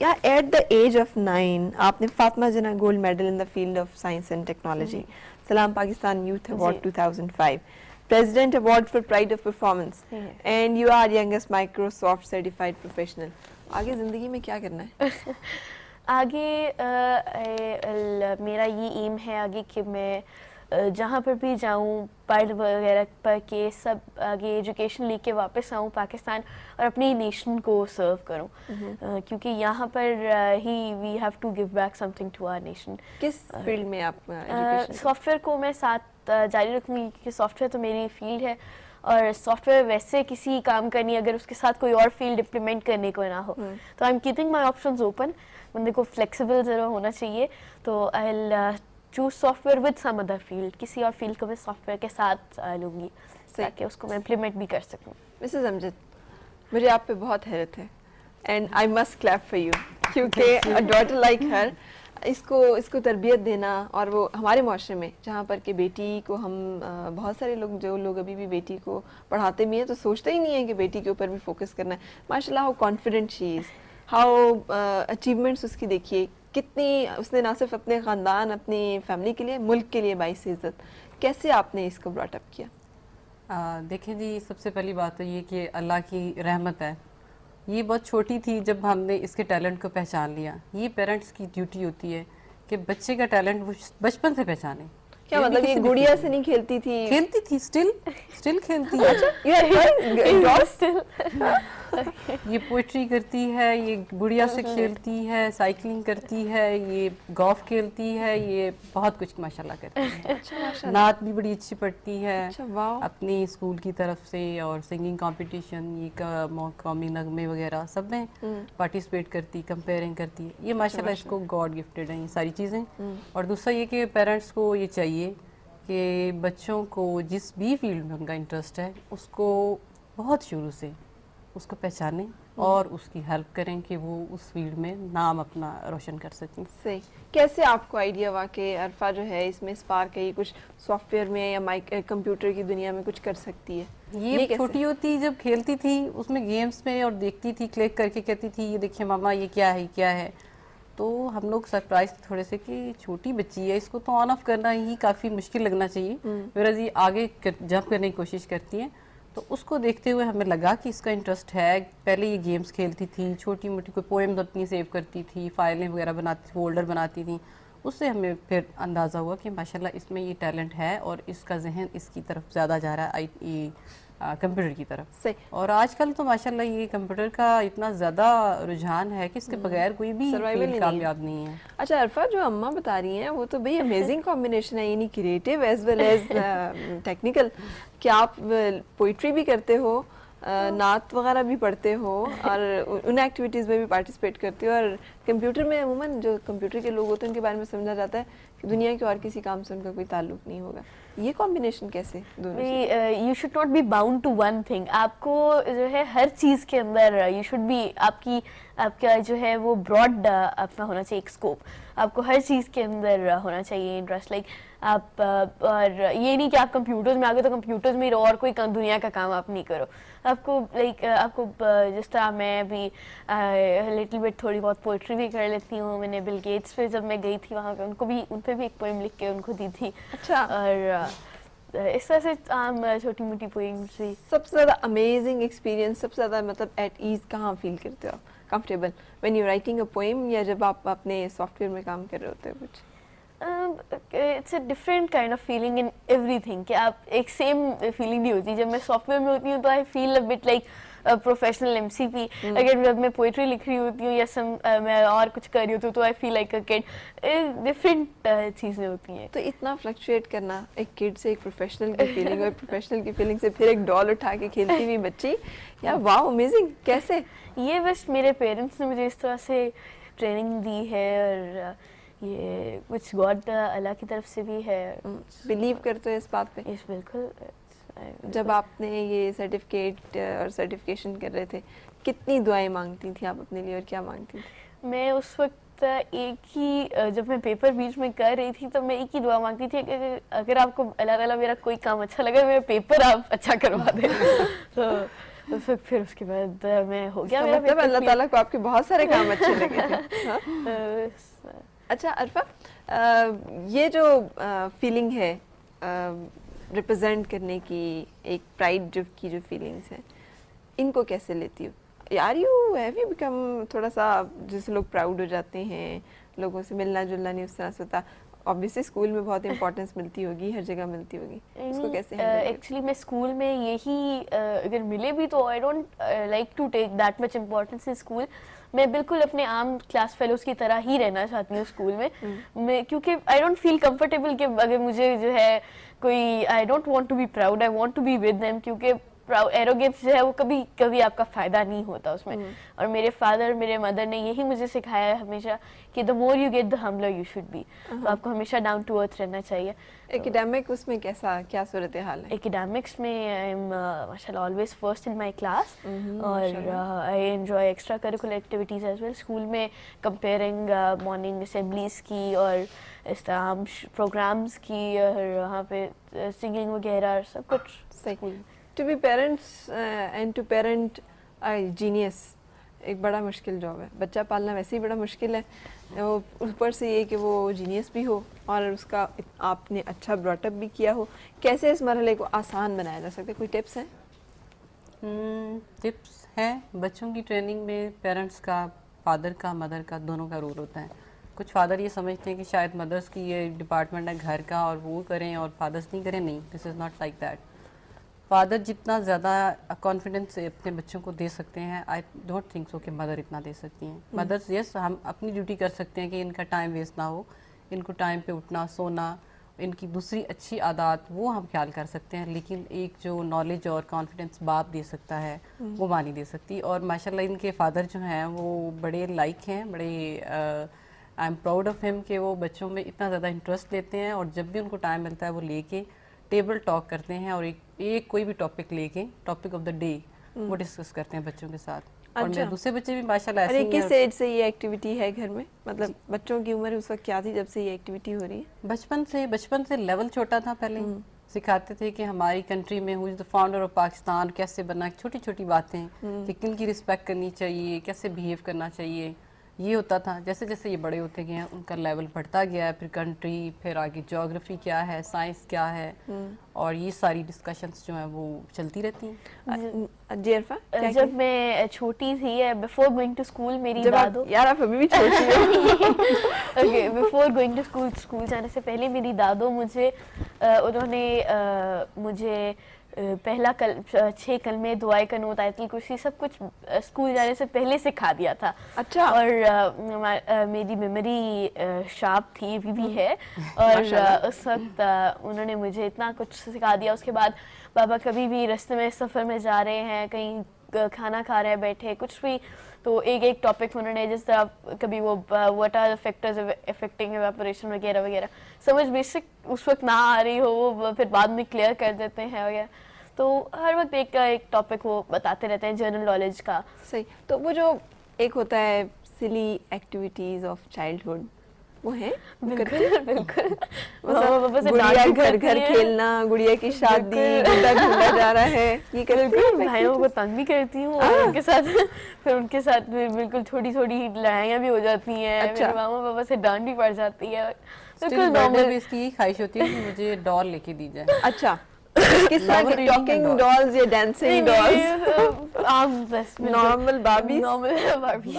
Yeah, at the age of 9 आपने फातिमा जना gold medal in the field of science and technology, Salam Pakistan Youth Award 2005, President Award for Pride of Performance, and you are youngest Microsoft certified professional. आगे ज़िंदगी में क्या करना है? आगे मेरा ये एम है आगे कि मैं जहाँ पर भी जाऊँ पढ़ वगैरह पढ़ के सब आगे एजुकेशन लेके वापस आऊँ पाकिस्तान और अपनी नेशन को सर्व करूँ, क्योंकि यहाँ पर ही we have to give back something to our nation. किस फील्ड में आप सॉफ्टवेयर को मैं साथ जारी रखूँगी, क्योंकि सॉफ्टवेयर तो मेरी फील्ड है और सॉफ्टवेयर वैसे किसी काम करनी अगर उसके साथ कोई और फील्ड इम्प्लीमेंट करने को ना हो तो I am keeping my options open. बंदे को फ्लेक्सिबल ज़रूर होना चाहिए, तो I will choose software with some other field, किसी और फील्ड को मैं सॉफ्टवेयर के साथ लूँगी ताकि उसको मैं इम्प्लीमेंट भी कर सकूँ. मिसेस अमजद, मुझे आप पे बहुत हैरत है and I must clap for you, क्योंकि अ डॉटर लाइक हर इसको तरबियत देना, और वो हमारे माशरे में जहाँ पर कि बेटी को हम बहुत सारे लोग जो लोग अभी भी बेटी को पढ़ाते भी हैं तो सोचते ही नहीं है कि बेटी के ऊपर भी फोकस करना है. माशाल्लाह how confident she is, how achievements उसकी देखिए, कितनी उसने ना सिर्फ अपने ख़ानदान अपनी फैमिली के लिए मुल्क के लिए बाइस इज़्ज़त. कैसे आपने इसको ब्रॉट अप किया? देखें जी, सबसे पहली बात तो ये कि अल्लाह की रहमत है. ये बहुत छोटी थी जब हमने इसके टैलेंट को पहचान लिया. ये पेरेंट्स की ड्यूटी होती है कि बच्चे का टैलेंट वो बचपन से पहचाने. क्या मतलब ये गुड़िया से नहीं खेलती थी? खेलती थी, स्टिल खेलती है. ये पोइट्री करती है, ये गुड़िया से खेलती है, साइकिलिंग करती है, ये गोल्फ खेलती है, ये बहुत कुछ माशाल्लाह करती है. नात भी बड़ी अच्छी पढ़ती है अपनी स्कूल की तरफ से, और सिंगिंग कंपटीशन, ये कौमी नगमे वगैरह सब में पार्टिसिपेट करती, कंपेयरिंग करती है. ये माशाल्लाह इसको गॉड गिफ्टेड है ये सारी चीज़ें. और दूसरा ये कि पेरेंट्स को ये चाहिए कि बच्चों को जिस भी फील्ड में उनका इंटरेस्ट है उसको बहुत शुरू से उसको पहचानें और उसकी हेल्प करें कि वो उस फील्ड में नाम अपना रोशन कर सकें. सही. कैसे आपको आइडिया हुआ कि अरफा जो है इसमें स्पार्क है, कुछ सॉफ्टवेयर में या कंप्यूटर की दुनिया में कुछ कर सकती है? ये छोटी होती जब खेलती थी उसमें गेम्स में और देखती थी, क्लिक करके कहती थी ये देखिए मामा ये क्या है. तो हम लोग सरप्राइज थोड़े से कि छोटी बच्ची है, इसको तो ऑन ऑफ करना ही काफ़ी मुश्किल लगना चाहिए, वरज ये आगे जंप करने की कोशिश करती है. तो उसको देखते हुए हमें लगा कि इसका इंटरेस्ट है. पहले ये गेम्स खेलती थी, छोटी मोटी कोई पोएम्स अपनी सेव करती थी, फाइलें वगैरह बनाती थी, फोल्डर बनाती थी. उससे हमें फिर अंदाज़ा हुआ कि माशाल्लाह इसमें ये टैलेंट है और इसका जहन इसकी तरफ ज़्यादा जा रहा है, कंप्यूटर की तरफ. सही. और आजकल तो माशाल्लाह ये कंप्यूटर का इतना ज़्यादा रुझान है कि इसके बगैर कोई भी कामयाब नहीं है. अच्छा अरफा, जो अम्मा बता रही हैं वो तो भाई अमेजिंग कॉम्बिनेशन है, यानी creative as well as technical. क्या आप पोइट्री भी करते हो, नात वगैरह भी पढ़ते हो और उन एक्टिविटीज़ में भी पार्टिसिपेट करते हो, और कंप्यूटर में अमूमन जो कंप्यूटर के लोग होते हैं उनके बारे में समझा जाता है कि दुनिया के और किसी काम से उनका कोई ताल्लुक नहीं होगा. ये कॉम्बिनेशन कैसे दोनों? You should not be bound to one thing. आपको जो है हर चीज़ के अंदर यू शुड बी आपका जो है वो ब्रॉड अपना होना चाहिए एक स्कोप. आपको हर चीज़ के अंदर होना चाहिए इंटरेस्ट. लाइक आप और ये नहीं कि आप कंप्यूटर्स में आ गए तो कंप्यूटर्स में रहो और कोई दुनिया का काम आप नहीं करो. आपको आपको जिस तरह मैं भी लिटिल बिट थोड़ी बहुत पोइट्री भी कर लेती हूँ. मैंने बिल गेट्स पे जब मैं गई थी वहाँ पे उन पे भी एक पोएम लिख के उनको दी थी. अच्छा. और इस तरह से आम छोटी मोटी पोएम्स भी. सबसे ज़्यादा अमेजिंग एक्सपीरियंस, सबसे ज़्यादा मतलब एट ईज़ कहाँ फील करते हो आप, comfortable, when you writing a poem या जब आप अपने सॉफ्टवेयर में काम कर रहे होते हो कुछ? It's a different kind of feeling in everything. कि आप एक सेम फीलिंग नहीं होती. जब मैं सॉफ्टवेयर में होती हूँ तो I feel a bit like professional MCP. अगर जब मैं पोइट्री लिख रही होती हूँ या मैं और कुछ कर रही होती हूँ तो I feel like a kid. Different चीज़ें होती हैं. तो इतना फ्लक्चुएट करना, एक किड से एक प्रोफेशनल की फीलिंग और प्रोफेशनल की फीलिंग से फिर एक डॉल उठा के खेलती हुई बच्ची, या वाओ अमेजिंग. कैसे? ये बस मेरे पेरेंट्स ने मुझे इस तरह से ट्रेनिंग दी है और ये कुछ गॉड अल्लाह की तरफ से भी है. बिलीव करते हो इस बात पे? यस बिल्कुल. जब आपने ये सर्टिफिकेट और सर्टिफिकेशन कर रहे थे कितनी दुआएं मांगती थी आप अपने लिए और क्या मांगती थी? मैं उस वक्त एक ही, जब मैं पेपर बीच में कर रही थी तो मैं एक ही दुआ मांगती थी कि अगर आपको अल्लाह ताला मेरा कोई काम अच्छा लगा मेरा पेपर आप अच्छा करवा दें. तो پھر اس کے بعد میں ہو گیا میرا مطلب اللہ تعالیٰ کو آپ کے بہت سارے کام اچھے لگے تھے. اچھا عرفہ, یہ جو فیلنگ ہے ریپرزینٹ کرنے کی, ایک پرائڈ کی جو فیلنگس ہیں, ان کو کیسے لیتی ہو؟ یار ہیو یو بیکم تھوڑا سا جس لوگ پراؤڈ ہو جاتے ہیں, لوگوں سے ملنا جلنا نہیں اس طرح سے ہوتا, obviously اسکول میں بہت امپورٹنس ملتی ہوگی, ہر جگہ ملتی ہوگی, اس کو کیسے ایکچولی میں اسکول میں یہی اگر ملے بھی تو I don't like to take that much importance in school. میں بالکل اپنے عام کلاس فیلوز کی طرح ہی رہنا چاہتی ہوں اسکول میں, کیونکہ آئی ڈونٹ فیل کمفرٹیبل کہ اگر مجھے جو ہے کوئی, I don't want to be proud, I want to be with them, کیونکہ ایروگینس جو ہے وہ کبھی آپ کا فائدہ نہیں ہوتا اس میں. اور میرے فادر میرے مدر نے یہی مجھے سکھایا ہے ہمیشہ کہ the more you get the humbler you should be. تو آپ کو ہمیشہ ڈاؤن ٹو ارتھ رہنا چاہیے. ایکیڈیمک اس میں کیا صورت حال ہے؟ ایکیڈیمکس میں آئی ایم ماشاء اللہ always first in my class, اور I enjoy extra curricular activities as well. School میں کمپیئرنگ مارننگ اسمبلیز کی اور اس طرح پروگرامس کی, اور وہاں پہ سنگنگ وغیرہ سب کچھ. صحیح. To be parents and to parent genius ایک بڑا مشکل جاب ہے. بچہ پالنا ویسے ہی بڑا مشکل ہے, وہ اوپر سے یہ کہ وہ جینیس بھی ہو اور اس کا آپ نے اچھا براٹ اپ بھی کیا ہو. کیسے اس مرحلے کو آسان بنایا جا سکتا ہے؟ کوئی ٹپس ہیں؟ ٹپس ہیں. بچوں کی ٹریننگ میں پیرنٹس کا, فادر کا, مدر کا, دونوں کا رول ہوتا ہے. کچھ فادر یہ سمجھتے ہیں کہ شاید مدرس کی یہ ڈپارٹمنٹ ہے گھر کا اور وہ کریں اور فادرس نہیں کریں. نہیں, this is not like that. Father جتنا زیادہ کانفیڈنس اپنے بچوں کو دے سکتے ہیں, آئی ڈونٹ تھنک سو کہ مدر اتنا دے سکتی ہیں. مدرس یس, ہم اپنی ڈیوٹی کر سکتے ہیں کہ ان کا ٹائم ویسٹ نہ ہو, ان کو ٹائم پہ اٹھنا سونا, ان کی دوسری اچھی عادات وہ ہم خیال کر سکتے ہیں, لیکن ایک جو نالج اور کانفیڈنس باپ دے سکتا ہے وہ ماں نہیں دے سکتی. اور ماشاءاللہ ان کے فادر جو ہیں وہ بڑے لائک ہیں, بڑے آئی ایم پراؤڈ آف ہم کہ وہ بچوں میں اتنا زیادہ انٹرسٹ لیتے ہیں, اور جب بھی ان کو ٹائم ملتا ہے وہ لے کے ٹیبل ٹاک کرتے ہیں, اور ایک کوئی بھی ٹاپک لے کے, ٹاپک آف دا ڈے وہ ڈسکس کرتے ہیں بچوں کے ساتھ. اور میرے دوسرے بچے بھی ماشاءاللہ ایسے ہی ہیں. کس ایج سے یہ ایکٹیویٹی ہے گھر میں؟ مطلب بچوں کی عمر اس وقت کیا تھی جب سے یہ ایکٹیویٹی ہو رہی ہے؟ بچپن سے لیول چھوٹا تھا. پہلے سکھاتے تھے کہ ہماری کنٹری میں ہو از دا فاؤنڈر آف پاکستان, کیسے بنا, چھوٹی چھوٹی باتیں کہ کن کی رسپیکٹ کرنی چاہیے, کیسے بیہیو کرنا چاہیے, یہ ہوتا تھا. جیسے جیسے یہ بڑے ہوتے گئے ہیں ان کا لیول بڑھتا گیا ہے, پھر کنٹری, پھر آگے جیوگرافی کیا ہے, سائنس کیا ہے, اور یہ ساری ڈسکشنز جو ہیں وہ چلتی رہتی ہیں. جی عرفہ, جب میں چھوٹی تھی, بیفور گوئنگ ٹو اسکول, میری دادو, یار آپ ابھی بھی چھوٹی ہو, okay, before going to school جانے سے پہلے میری دادو انہوں نے مجھے پہلا 6 کلمے, دعائے قنوت, آیت الکرسی, سب کچھ اسکول جانے سے پہلے سکھا دیا تھا. اچھا. اور میری میموری شارپ تھی, ابھی بھی ہے, اور اس وقت انہوں نے مجھے اتنا کچھ سکھا دیا. اس کے بعد بابا کبھی بھی راستے میں سفر میں جا رہے ہیں, کہیں کھانا کھا رہے ہیں, بیٹھے کچھ بھی, تو ایک ٹاپک انہوں نے, جس طرح کبھی وہ واٹ آر فیکٹرز افیکٹنگ ایواپوریشن وغیرہ وغیرہ, سمجھ بیسک اس وقت نہ آ رہی ہو وہ پھر بعد میں کلیئر کر دیتے ہیں وغیرہ. تو ہر وقت ایک ٹاپک وہ بتاتے رہتے ہیں جنرل نالج کا. صحیح. تو وہ جو ایک ہوتا ہے سلی ایکٹیویٹیز آف چائلڈہڈ, وہ ہیں بالکل گڑیا گھر گھر کھیلنا, گڑیا کی شادی, گڈا ڈھونڈا جا رہا ہے, یہ بالکل بھائیوں کو تنگ بھی کرتی ہوں, اور ان کے ساتھ بالکل چھوٹی چھوٹی لڑائیاں بھی ہو جاتی ہیں, میرے ماما پاپا سے ڈانٹ بھی پڑ جاتی ہے. بالکل نارمل. اس کی یہی خواہش ہوتی ہے کہ مجھے ڈال لے کے دی جائے. اچھا, کس طرح کی ٹاکنگ ڈالز یا ڈانسنگ ڈالز؟ عام بس نارمل باربیز. نارمل باربیز.